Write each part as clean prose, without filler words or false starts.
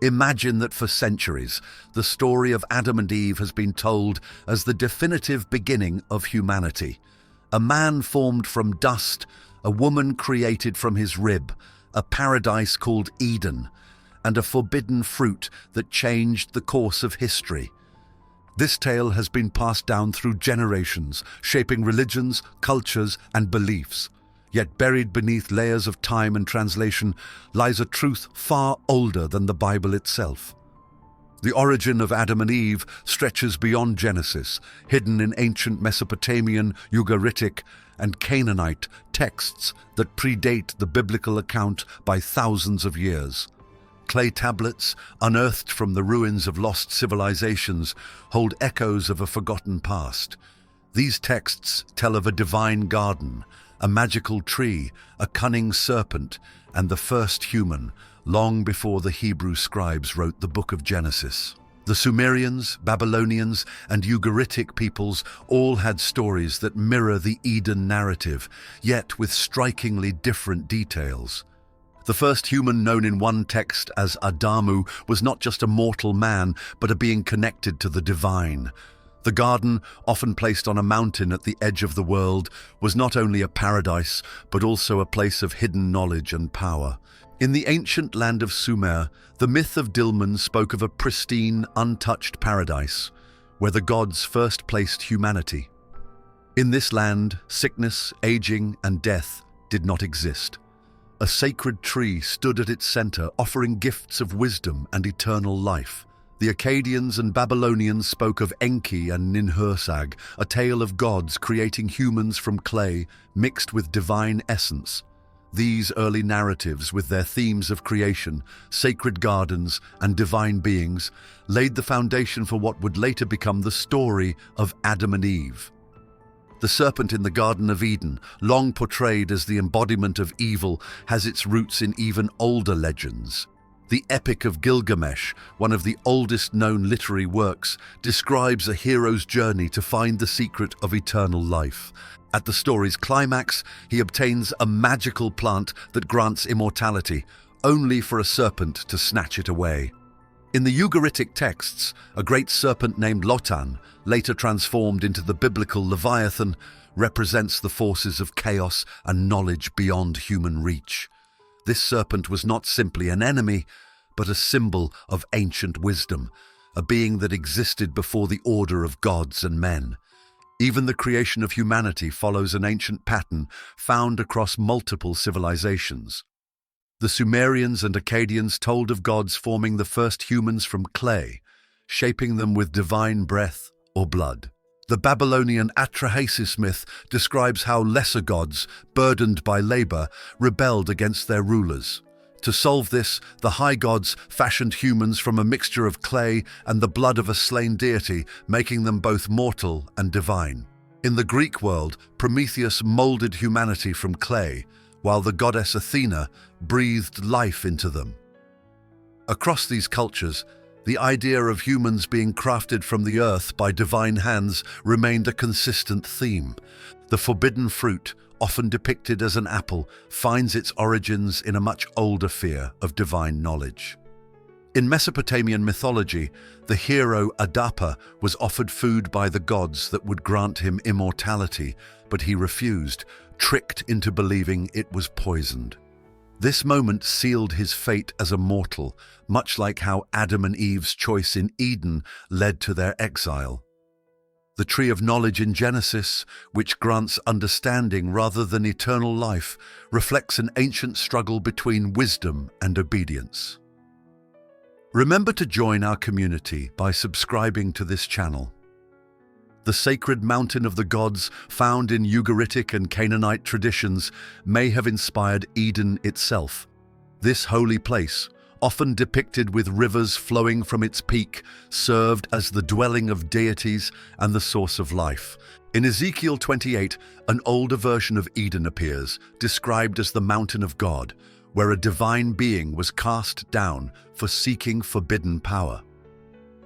Imagine that for centuries, the story of Adam and Eve has been told as the definitive beginning of humanity. A man formed from dust, a woman created from his rib, a paradise called Eden, and a forbidden fruit that changed the course of history. This tale has been passed down through generations, shaping religions, cultures, and beliefs. Yet buried beneath layers of time and translation lies a truth far older than the Bible itself. The origin of Adam and Eve stretches beyond Genesis, hidden in ancient Mesopotamian, Ugaritic, and Canaanite texts that predate the biblical account by thousands of years. Clay tablets, unearthed from the ruins of lost civilizations, hold echoes of a forgotten past. These texts tell of a divine garden, a magical tree, a cunning serpent, and the first human, long before the Hebrew scribes wrote the book of Genesis. The Sumerians, Babylonians, and Ugaritic peoples all had stories that mirror the Eden narrative, yet with strikingly different details. The first human known in one text as Adamu was not just a mortal man, but a being connected to the divine. The garden, often placed on a mountain at the edge of the world, was not only a paradise, but also a place of hidden knowledge and power. In the ancient land of Sumer, the myth of Dilmun spoke of a pristine, untouched paradise, where the gods first placed humanity. In this land, sickness, aging, and death did not exist. A sacred tree stood at its center, offering gifts of wisdom and eternal life. The Akkadians and Babylonians spoke of Enki and Ninhursag, a tale of gods creating humans from clay, mixed with divine essence. These early narratives, with their themes of creation, sacred gardens, and divine beings, laid the foundation for what would later become the story of Adam and Eve. The serpent in the Garden of Eden, long portrayed as the embodiment of evil, has its roots in even older legends. The Epic of Gilgamesh, one of the oldest known literary works, describes a hero's journey to find the secret of eternal life. At the story's climax, he obtains a magical plant that grants immortality, only for a serpent to snatch it away. In the Ugaritic texts, a great serpent named Lotan, later transformed into the biblical Leviathan, represents the forces of chaos and knowledge beyond human reach. This serpent was not simply an enemy, but a symbol of ancient wisdom, a being that existed before the order of gods and men. Even the creation of humanity follows an ancient pattern found across multiple civilizations. The Sumerians and Akkadians told of gods forming the first humans from clay, shaping them with divine breath or blood. The Babylonian Atrahasis myth describes how lesser gods, burdened by labor, rebelled against their rulers. To solve this, the high gods fashioned humans from a mixture of clay and the blood of a slain deity, making them both mortal and divine. In the Greek world, Prometheus molded humanity from clay, while the goddess Athena breathed life into them. Across these cultures, the idea of humans being crafted from the earth by divine hands remained a consistent theme. The forbidden fruit, often depicted as an apple, finds its origins in a much older fear of divine knowledge. In Mesopotamian mythology, the hero Adapa was offered food by the gods that would grant him immortality, but he refused, tricked into believing it was poisoned. This moment sealed his fate as a mortal, much like how Adam and Eve's choice in Eden led to their exile. The tree of knowledge in Genesis, which grants understanding rather than eternal life, reflects an ancient struggle between wisdom and obedience. Remember to join our community by subscribing to this channel. The sacred mountain of the gods, found in Ugaritic and Canaanite traditions, may have inspired Eden itself. This holy place, often depicted with rivers flowing from its peak, served as the dwelling of deities and the source of life. In Ezekiel 28, an older version of Eden appears, described as the mountain of God, where a divine being was cast down for seeking forbidden power.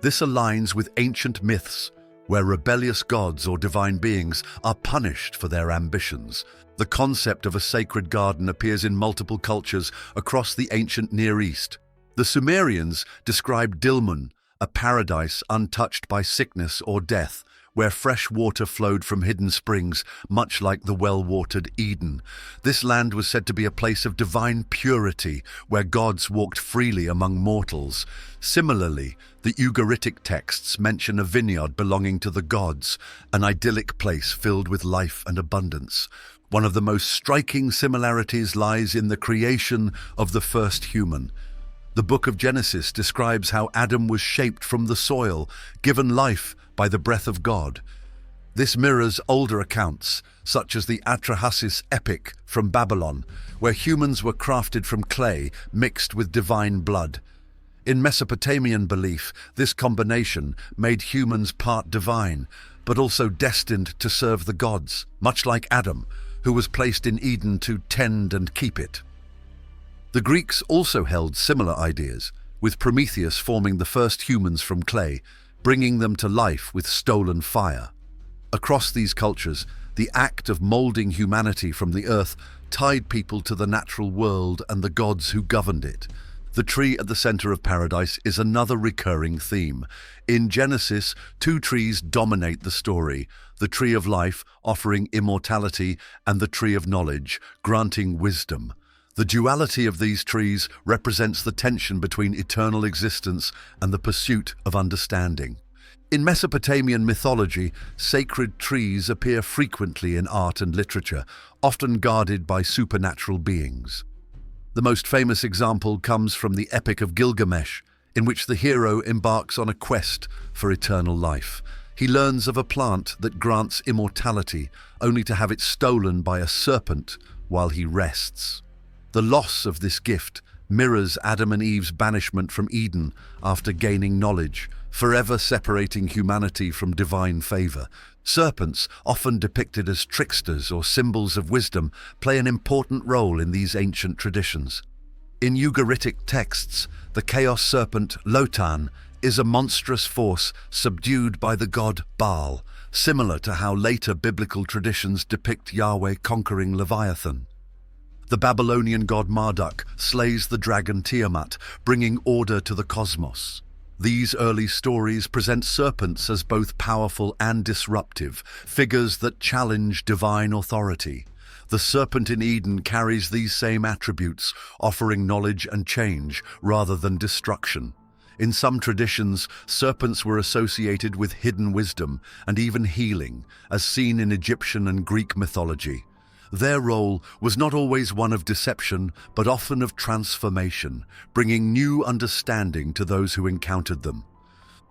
This aligns with ancient myths, where rebellious gods or divine beings are punished for their ambitions. The concept of a sacred garden appears in multiple cultures across the ancient Near East. The Sumerians described Dilmun, a paradise untouched by sickness or death, where fresh water flowed from hidden springs, much like the well-watered Eden. This land was said to be a place of divine purity, where gods walked freely among mortals. Similarly, the Ugaritic texts mention a vineyard belonging to the gods, an idyllic place filled with life and abundance. One of the most striking similarities lies in the creation of the first human. The book of Genesis describes how Adam was shaped from the soil, given life by the breath of God. This mirrors older accounts, such as the Atrahasis epic from Babylon, where humans were crafted from clay mixed with divine blood. In Mesopotamian belief, this combination made humans part divine, but also destined to serve the gods, much like Adam, who was placed in Eden to tend and keep it. The Greeks also held similar ideas, with Prometheus forming the first humans from clay, bringing them to life with stolen fire. Across these cultures, the act of molding humanity from the earth tied people to the natural world and the gods who governed it. The tree at the center of paradise is another recurring theme. In Genesis, two trees dominate the story: the tree of life, offering immortality, and the tree of knowledge, granting wisdom. The duality of these trees represents the tension between eternal existence and the pursuit of understanding. In Mesopotamian mythology, sacred trees appear frequently in art and literature, often guarded by supernatural beings. The most famous example comes from the Epic of Gilgamesh, in which the hero embarks on a quest for eternal life. He learns of a plant that grants immortality, only to have it stolen by a serpent while he rests. The loss of this gift mirrors Adam and Eve's banishment from Eden after gaining knowledge, forever separating humanity from divine favor. Serpents, often depicted as tricksters or symbols of wisdom, play an important role in these ancient traditions. In Ugaritic texts, the chaos serpent Lotan is a monstrous force subdued by the god Baal, similar to how later biblical traditions depict Yahweh conquering Leviathan. The Babylonian god Marduk slays the dragon Tiamat, bringing order to the cosmos. These early stories present serpents as both powerful and disruptive, figures that challenge divine authority. The serpent in Eden carries these same attributes, offering knowledge and change rather than destruction. In some traditions, serpents were associated with hidden wisdom and even healing, as seen in Egyptian and Greek mythology. Their role was not always one of deception, but often of transformation, bringing new understanding to those who encountered them.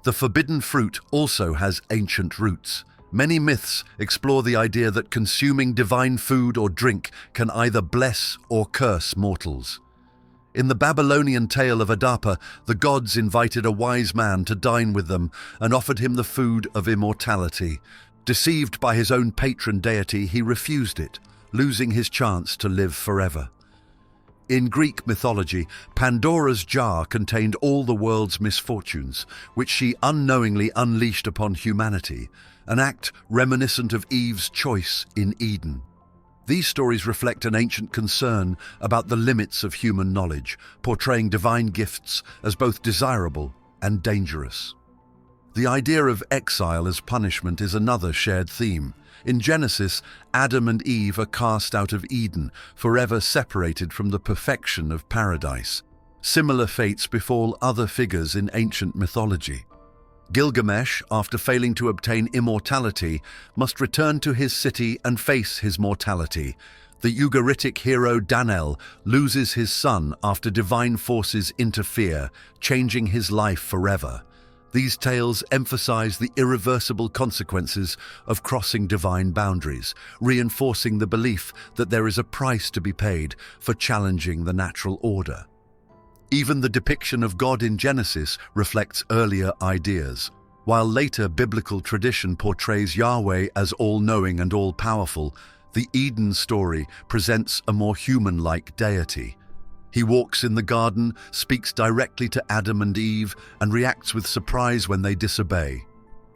The forbidden fruit also has ancient roots. Many myths explore the idea that consuming divine food or drink can either bless or curse mortals. In the Babylonian tale of Adapa, the gods invited a wise man to dine with them and offered him the food of immortality. Deceived by his own patron deity, he refused it, losing his chance to live forever. In Greek mythology, Pandora's jar contained all the world's misfortunes, which she unknowingly unleashed upon humanity, an act reminiscent of Eve's choice in Eden. These stories reflect an ancient concern about the limits of human knowledge, portraying divine gifts as both desirable and dangerous. The idea of exile as punishment is another shared theme. In Genesis, Adam and Eve are cast out of Eden, forever separated from the perfection of paradise. Similar fates befall other figures in ancient mythology. Gilgamesh, after failing to obtain immortality, must return to his city and face his mortality. The Ugaritic hero Danael loses his son after divine forces interfere, changing his life forever. These tales emphasize the irreversible consequences of crossing divine boundaries, reinforcing the belief that there is a price to be paid for challenging the natural order. Even the depiction of God in Genesis reflects earlier ideas. While later biblical tradition portrays Yahweh as all-knowing and all-powerful, the Eden story presents a more human-like deity. He walks in the garden, speaks directly to Adam and Eve, and reacts with surprise when they disobey.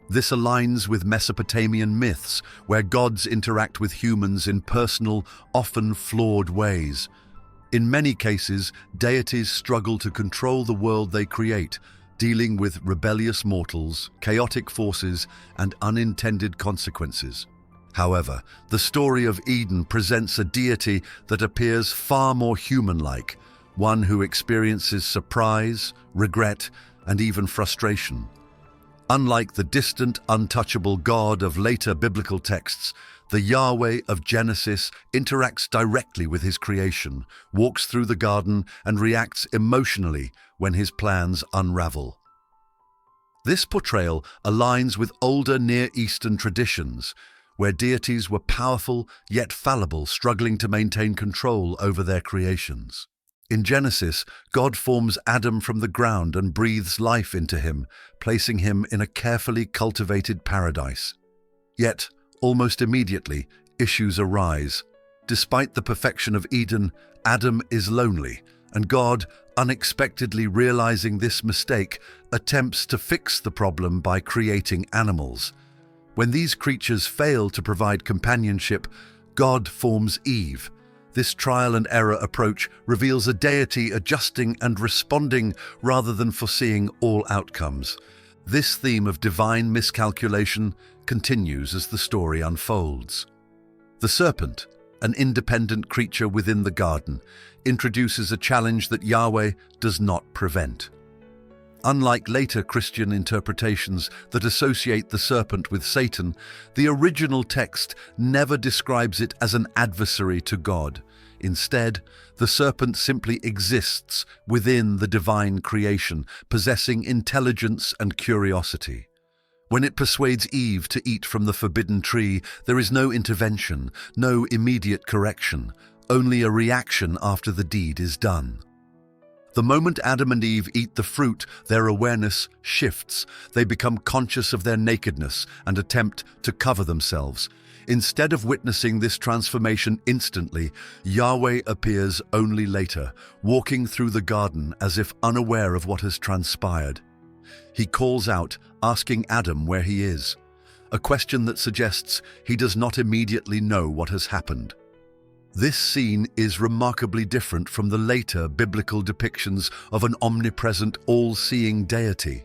This aligns with Mesopotamian myths, where gods interact with humans in personal, often flawed ways. In many cases, deities struggle to control the world they create, dealing with rebellious mortals, chaotic forces, and unintended consequences. However, the story of Eden presents a deity that appears far more human-like, one who experiences surprise, regret, and even frustration. Unlike the distant, untouchable God of later biblical texts, the Yahweh of Genesis interacts directly with his creation, walks through the garden, and reacts emotionally when his plans unravel. This portrayal aligns with older Near Eastern traditions, where deities were powerful yet fallible, struggling to maintain control over their creations. In Genesis, God forms Adam from the ground and breathes life into him, placing him in a carefully cultivated paradise. Yet, almost immediately, issues arise. Despite the perfection of Eden, Adam is lonely, and God, unexpectedly realizing this mistake, attempts to fix the problem by creating animals. When these creatures fail to provide companionship, God forms Eve. This trial-and-error approach reveals a deity adjusting and responding rather than foreseeing all outcomes. This theme of divine miscalculation continues as the story unfolds. The serpent, an independent creature within the garden, introduces a challenge that Yahweh does not prevent. Unlike later Christian interpretations that associate the serpent with Satan, the original text never describes it as an adversary to God. Instead, the serpent simply exists within the divine creation, possessing intelligence and curiosity. When it persuades Eve to eat from the forbidden tree, there is no intervention, no immediate correction, only a reaction after the deed is done. The moment Adam and Eve eat the fruit, their awareness shifts. They become conscious of their nakedness and attempt to cover themselves. Instead of witnessing this transformation instantly, Yahweh appears only later, walking through the garden as if unaware of what has transpired. He calls out, asking Adam where he is, a question that suggests he does not immediately know what has happened. This scene is remarkably different from the later biblical depictions of an omnipresent, all-seeing deity.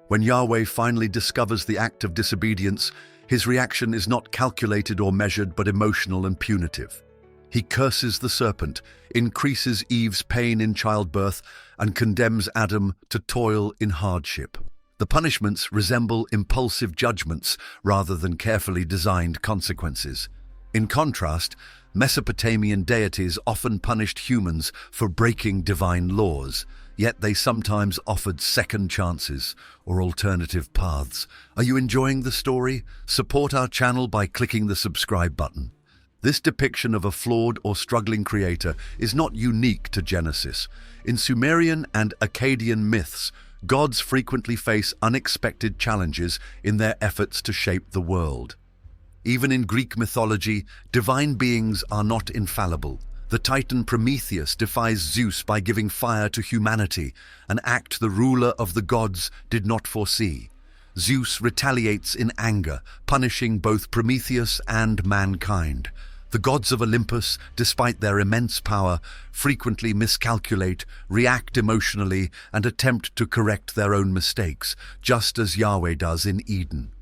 When Yahweh finally discovers the act of disobedience, his reaction is not calculated or measured but emotional and punitive. He curses the serpent, increases Eve's pain in childbirth, and condemns Adam to toil in hardship. The punishments resemble impulsive judgments rather than carefully designed consequences. In contrast, Mesopotamian deities often punished humans for breaking divine laws, yet they sometimes offered second chances or alternative paths. Are you enjoying the story? Support our channel by clicking the subscribe button. This depiction of a flawed or struggling creator is not unique to Genesis. In Sumerian and Akkadian myths, gods frequently face unexpected challenges in their efforts to shape the world. Even in Greek mythology, divine beings are not infallible. The Titan Prometheus defies Zeus by giving fire to humanity, an act the ruler of the gods did not foresee. Zeus retaliates in anger, punishing both Prometheus and mankind. The gods of Olympus, despite their immense power, frequently miscalculate, react emotionally, and attempt to correct their own mistakes, just as Yahweh does in Eden.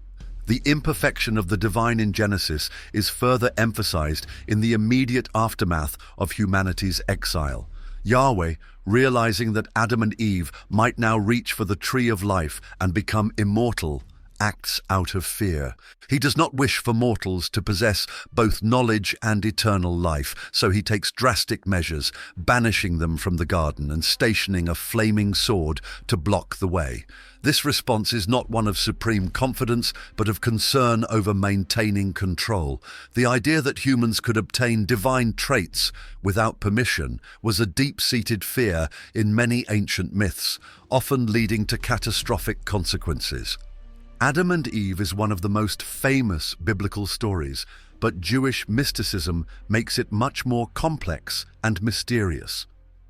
The imperfection of the divine in Genesis is further emphasized in the immediate aftermath of humanity's exile. Yahweh, realizing that Adam and Eve might now reach for the tree of life and become immortal, acts out of fear. He does not wish for mortals to possess both knowledge and eternal life, so he takes drastic measures, banishing them from the garden and stationing a flaming sword to block the way. This response is not one of supreme confidence, but of concern over maintaining control. The idea that humans could obtain divine traits without permission was a deep-seated fear in many ancient myths, often leading to catastrophic consequences. Adam and Eve is one of the most famous biblical stories, but Jewish mysticism makes it much more complex and mysterious.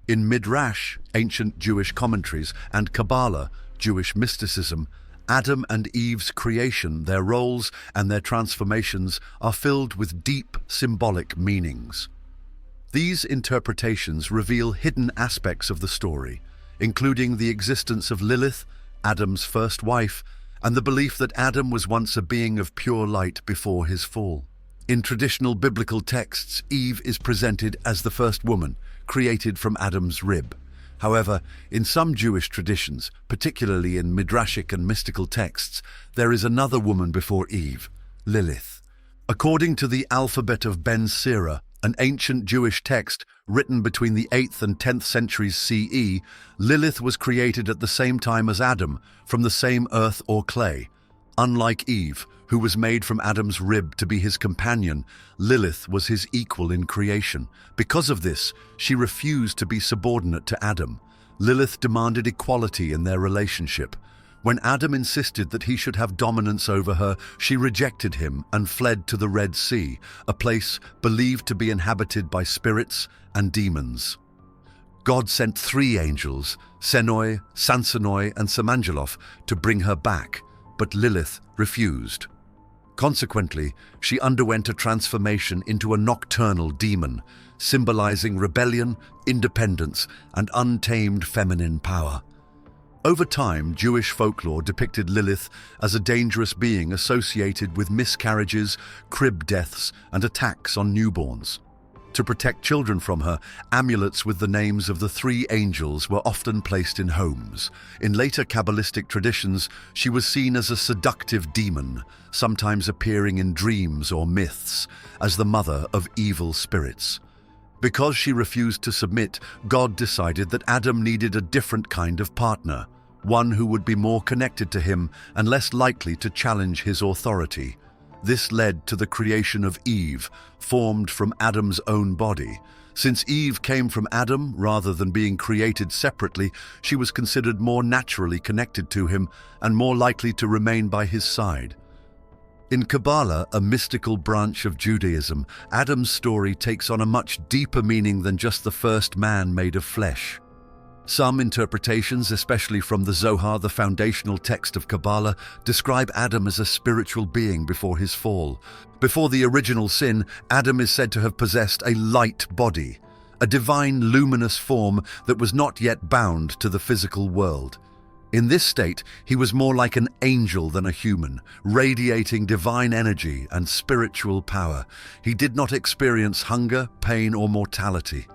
In Midrash, ancient Jewish commentaries, and Kabbalah, Jewish mysticism, Adam and Eve's creation, their roles, and their transformations are filled with deep symbolic meanings. These interpretations reveal hidden aspects of the story, including the existence of Lilith, Adam's first wife, and the belief that Adam was once a being of pure light before his fall. In traditional biblical texts, Eve is presented as the first woman, created from Adam's rib. However, in some Jewish traditions, particularly in midrashic and mystical texts, there is another woman before Eve, Lilith. According to the Alphabet of Ben Sira, an ancient Jewish text written between the 8th and 10th centuries CE, Lilith was created at the same time as Adam, from the same earth or clay. Unlike Eve, who was made from Adam's rib to be his companion, Lilith was his equal in creation. Because of this, she refused to be subordinate to Adam. Lilith demanded equality in their relationship. When Adam insisted that he should have dominance over her, she rejected him and fled to the Red Sea, a place believed to be inhabited by spirits and demons. God sent 3 angels, Senoi, Sansanoi, and Samangelof, to bring her back, but Lilith refused. Consequently, she underwent a transformation into a nocturnal demon, symbolizing rebellion, independence, and untamed feminine power. Over time, Jewish folklore depicted Lilith as a dangerous being associated with miscarriages, crib deaths, and attacks on newborns. To protect children from her, amulets with the names of the 3 angels were often placed in homes. In later Kabbalistic traditions, she was seen as a seductive demon, sometimes appearing in dreams or myths, as the mother of evil spirits. Because she refused to submit, God decided that Adam needed a different kind of partner, one who would be more connected to him and less likely to challenge his authority. This led to the creation of Eve, formed from Adam's own body. Since Eve came from Adam rather than being created separately, she was considered more naturally connected to him and more likely to remain by his side. In Kabbalah, a mystical branch of Judaism, Adam's story takes on a much deeper meaning than just the first man made of flesh. Some interpretations, especially from the Zohar, the foundational text of Kabbalah, describe Adam as a spiritual being before his fall. Before the original sin, Adam is said to have possessed a light body, a divine luminous form that was not yet bound to the physical world. In this state, he was more like an angel than a human, radiating divine energy and spiritual power. He did not experience hunger, pain, or mortality.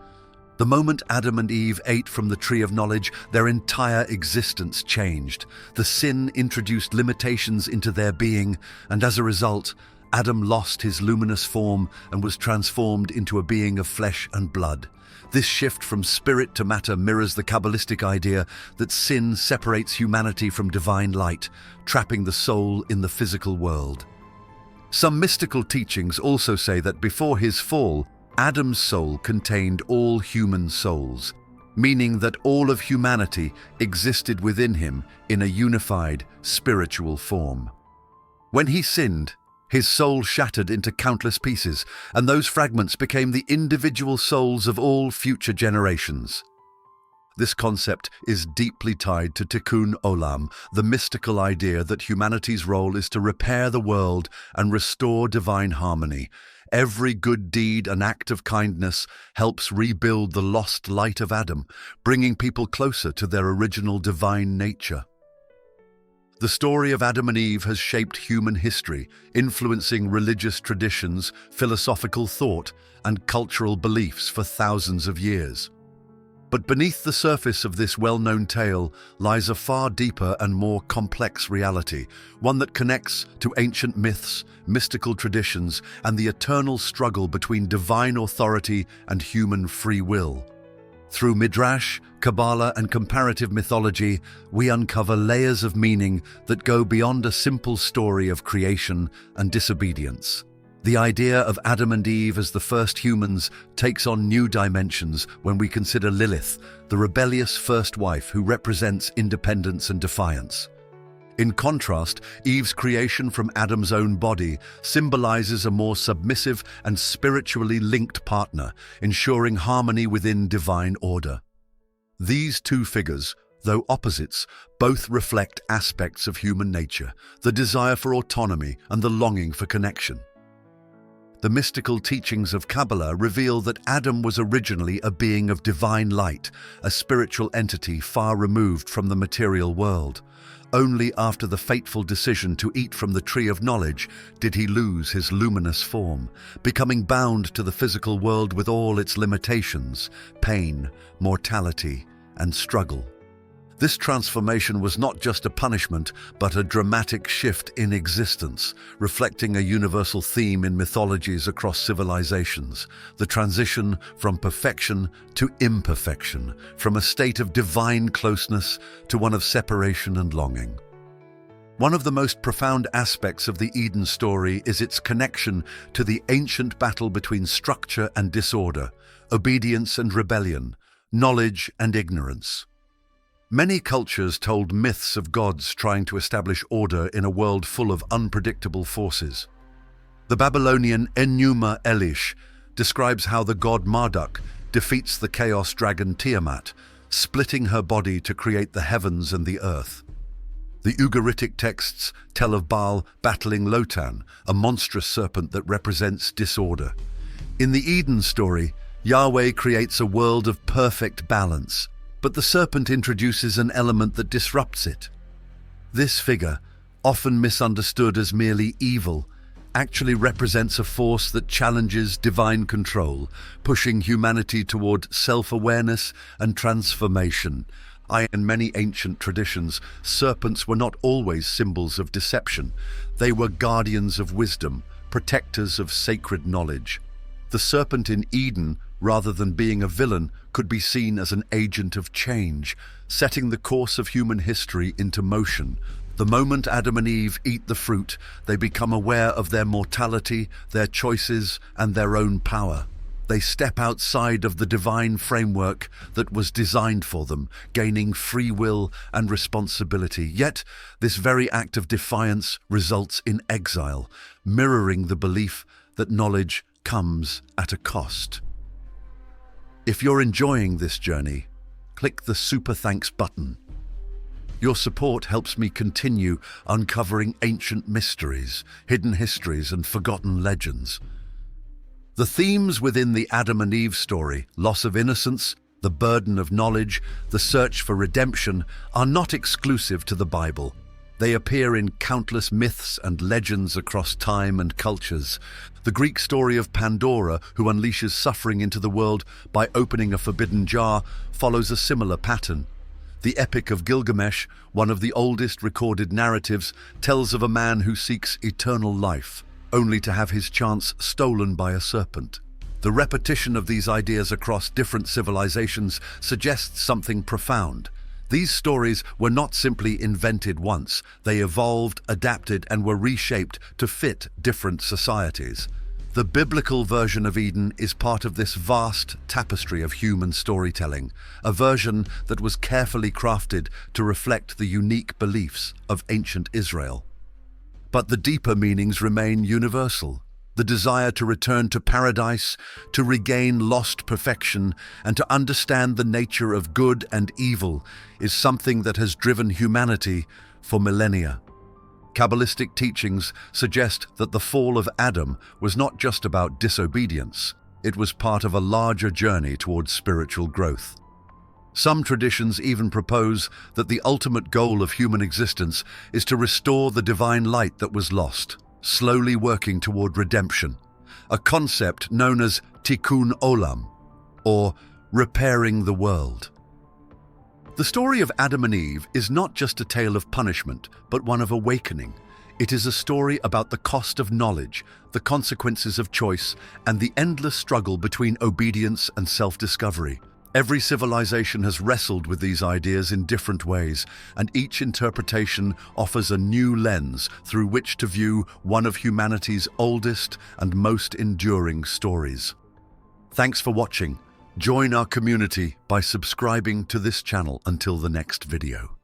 The moment Adam and Eve ate from the tree of knowledge, their entire existence changed. The sin introduced limitations into their being, and as a result, Adam lost his luminous form and was transformed into a being of flesh and blood. This shift from spirit to matter mirrors the Kabbalistic idea that sin separates humanity from divine light, trapping the soul in the physical world. Some mystical teachings also say that before his fall, Adam's soul contained all human souls, meaning that all of humanity existed within him in a unified spiritual form. When he sinned, his soul shattered into countless pieces, and those fragments became the individual souls of all future generations. This concept is deeply tied to Tikkun Olam, the mystical idea that humanity's role is to repair the world and restore divine harmony. Every good deed and act of kindness helps rebuild the lost light of Adam, bringing people closer to their original divine nature. The story of Adam and Eve has shaped human history, influencing religious traditions, philosophical thought, and cultural beliefs for thousands of years. But beneath the surface of this well-known tale lies a far deeper and more complex reality, one that connects to ancient myths, mystical traditions, and the eternal struggle between divine authority and human free will. Through Midrash, Kabbalah, and comparative mythology, we uncover layers of meaning that go beyond a simple story of creation and disobedience. The idea of Adam and Eve as the first humans takes on new dimensions when we consider Lilith, the rebellious first wife who represents independence and defiance. In contrast, Eve's creation from Adam's own body symbolizes a more submissive and spiritually linked partner, ensuring harmony within divine order. These two figures, though opposites, both reflect aspects of human nature, the desire for autonomy and the longing for connection. The mystical teachings of Kabbalah reveal that Adam was originally a being of divine light, a spiritual entity far removed from the material world. Only after the fateful decision to eat from the tree of knowledge did he lose his luminous form, becoming bound to the physical world with all its limitations, pain, mortality, and struggle. This transformation was not just a punishment, but a dramatic shift in existence, reflecting a universal theme in mythologies across civilizations: the transition from perfection to imperfection, from a state of divine closeness to one of separation and longing. One of the most profound aspects of the Eden story is its connection to the ancient battle between structure and disorder, obedience and rebellion, knowledge and ignorance. Many cultures told myths of gods trying to establish order in a world full of unpredictable forces. The Babylonian Enuma Elish describes how the god Marduk defeats the chaos dragon Tiamat, splitting her body to create the heavens and the earth. The Ugaritic texts tell of Baal battling Lotan, a monstrous serpent that represents disorder. In the Eden story, Yahweh creates a world of perfect balance, but the serpent introduces an element that disrupts it. This figure, often misunderstood as merely evil, actually represents a force that challenges divine control, pushing humanity toward self-awareness and transformation. In many ancient traditions, serpents were not always symbols of deception. They were guardians of wisdom, protectors of sacred knowledge. The serpent in Eden, rather than being a villain, could be seen as an agent of change, setting the course of human history into motion. The moment Adam and Eve eat the fruit, they become aware of their mortality, their choices, and their own power. They step outside of the divine framework that was designed for them, gaining free will and responsibility. Yet, this very act of defiance results in exile, mirroring the belief that knowledge comes at a cost. If you're enjoying this journey, click the Super Thanks button. Your support helps me continue uncovering ancient mysteries, hidden histories, and forgotten legends. The themes within the Adam and Eve story, loss of innocence, the burden of knowledge, the search for redemption, are not exclusive to the Bible. They appear in countless myths and legends across time and cultures. The Greek story of Pandora, who unleashes suffering into the world by opening a forbidden jar, follows a similar pattern. The Epic of Gilgamesh, one of the oldest recorded narratives, tells of a man who seeks eternal life, only to have his chance stolen by a serpent. The repetition of these ideas across different civilizations suggests something profound. These stories were not simply invented once. They evolved, adapted, and were reshaped to fit different societies. The biblical version of Eden is part of this vast tapestry of human storytelling, a version that was carefully crafted to reflect the unique beliefs of ancient Israel. But the deeper meanings remain universal. The desire to return to paradise, to regain lost perfection, and to understand the nature of good and evil is something that has driven humanity for millennia. Kabbalistic teachings suggest that the fall of Adam was not just about disobedience, it was part of a larger journey towards spiritual growth. Some traditions even propose that the ultimate goal of human existence is to restore the divine light that was lost, slowly working toward redemption, a concept known as tikkun olam, or repairing the world. The story of Adam and Eve is not just a tale of punishment, but one of awakening. It is a story about the cost of knowledge, the consequences of choice, and the endless struggle between obedience and self-discovery. Every civilization has wrestled with these ideas in different ways, and each interpretation offers a new lens through which to view one of humanity's oldest and most enduring stories. Thanks for watching. Join our community by subscribing to this channel until the next video.